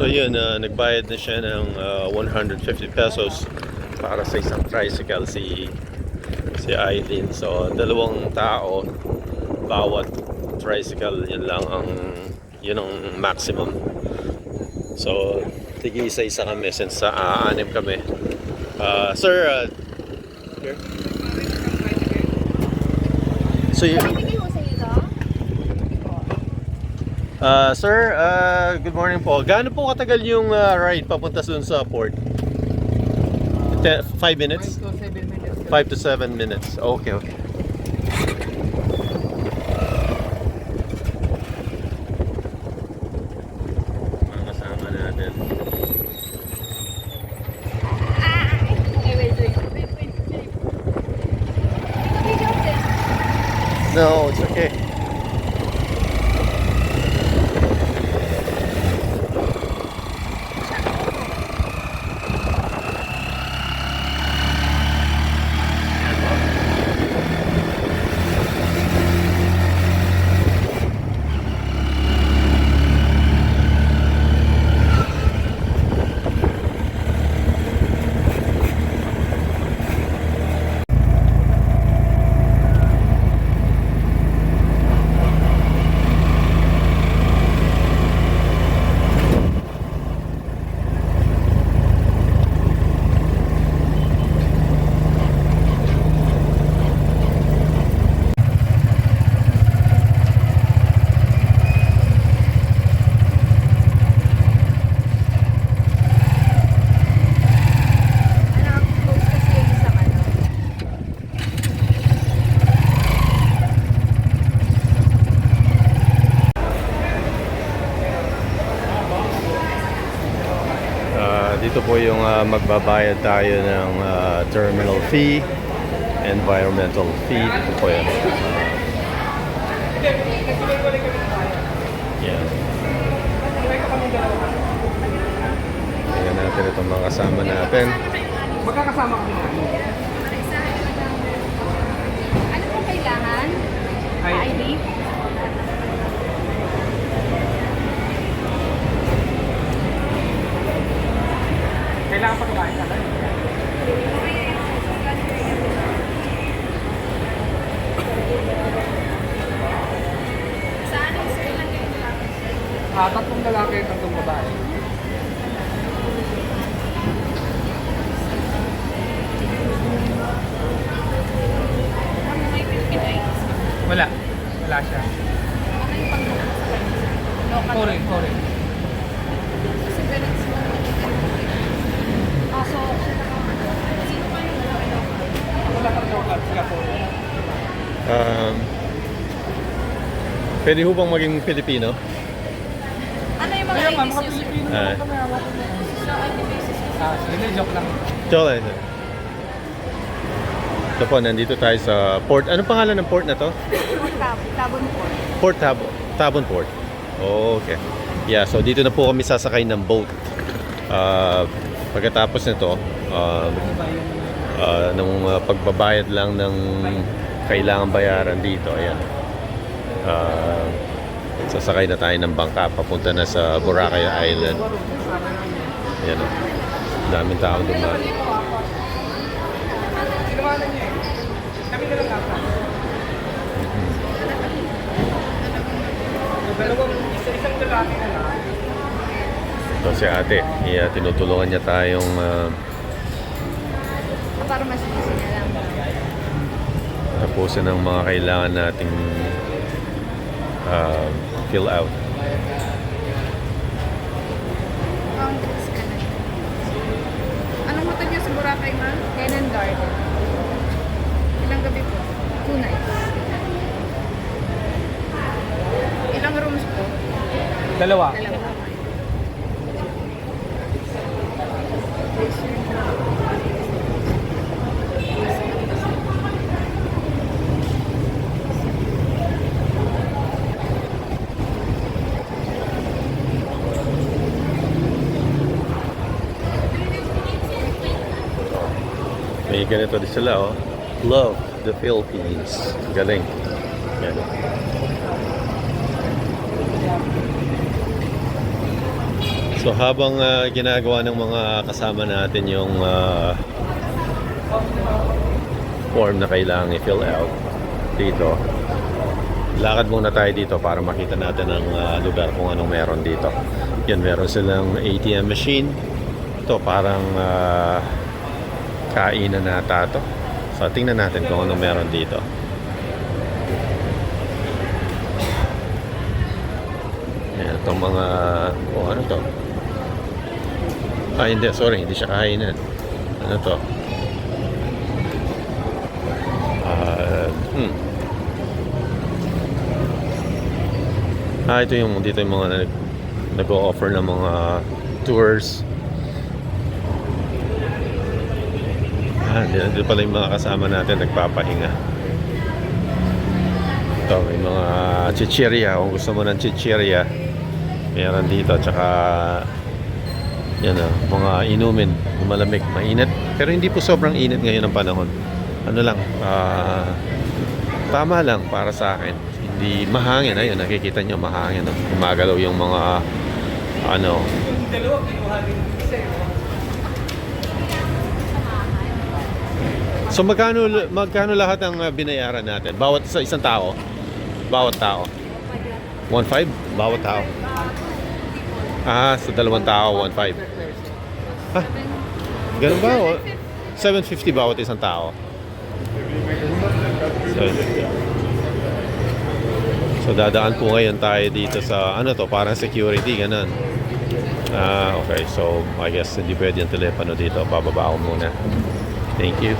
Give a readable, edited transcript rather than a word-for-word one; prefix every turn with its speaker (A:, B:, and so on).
A: So yun, nagbayad na siya ng 150 pesos para sa isang tricycle si Eileen. So dalawang tao bawat tricycle, yun ang maximum. So tigi isa-isa kami since anim kami. Sir, here. So you, sir, good morning po. Gaano po katagal yung ride papunta dun sa port? 5 minutes? 5 to 7 minutes. Okay, okay. Mga kasama natin. No, it's okay. Dito po yung magbabayad tayo ng terminal fee, environmental fee. Ito po yan. Yan. Tingnan natin itong mga kasama natin.
B: Magkakasama kami na.
C: Ano po kailangan? ID?
B: Kailangan pa kumain ka.
C: Saan ang sir lang kayo kailangan?
B: Tatlong lalaki at tatlong babae.
C: May Philippine IDs?
B: Wala. Wala siya.
C: Ano yung pagbukas sa kanya? Local?
B: Foreign.
C: Kasi ganun sila. So, sino pa yung local?
B: Wala kang local. Sila foreign.
A: Pwede ho bang maging Pilipino?
C: Ano yung mga
B: Kaya nga,
C: IDs
B: mga
C: nyo, sir?
B: Pilipino naman kami hawak ko.
C: Sa ID basis nyo?
B: Sige, joke lang.
A: Joke lang. Ito po, nandito tayo sa port. Anong pangalan ng port na to?
C: Tabon Port.
A: Port Tabon Port. Oh, okay. Yeah, so dito na po kami sasakay ng boat. Pagkatapos nito, nung pagbabayad lang ng kailangan bayaran dito, ayan. Sasakay na tayo ng bangka papunta na sa Boracay Island. Ayan o. Daming tao dumaan.
B: Ginawanan niya eh. Kami na lang nasa. Isang lalaki na lang.
A: Ito si ate. Tinutulungan niya tayong
C: Para masisi na lang.
A: tapusin ang mga kailangan nating fill out.
C: Boundaries ka na. Anong hotel nyo sa Boracay, ma'am? Cannon Garden. Ilang gabi po? 2 nights. Ilang rooms po?
B: Dalawa.
C: Dalawa.
A: May ganito din sila, oh. Love the Philippines. Galing. Yan. So habang ginagawa ng mga kasama natin yung form na kailangan i-fill out dito, lakad muna tayo dito para makita natin ang lugar kung anong meron dito. Yan, meron silang ATM machine. Ito parang kainan nata to. So tingnan natin kung anong meron dito. Yan, itong mga ano to. Hindi, sorry, hindi siya kainan. Ano to? Ito yung dito yung mga nag-o-offer ng mga tours. Dito pala yung mga kasama natin nagpapahinga. Ito, may mga chichirya. Kung gusto mo ng chichirya, meron dito. Tsaka yan, mga inumin, malamig, mainit. Pero hindi po sobrang init ngayon ang panahon. Ano lang, tama lang para sa akin. Hindi mahangin. Ayun, nakikita nyo, mahangin. Gumagalaw yung mga ano. So magkano lahat ang binayaran natin? Bawat sa isang tao? Bawat tao? 1.5? Bawat tao? Sa dalawang tao, 1.5. Ganun ba? 750 bawat isang tao. 750. So dadaan po ngayon tayo dito sa ano to, parang security, ganun. Okay. So I guess hindi pwede yung telepono dito. Bababa ako muna. Thank you.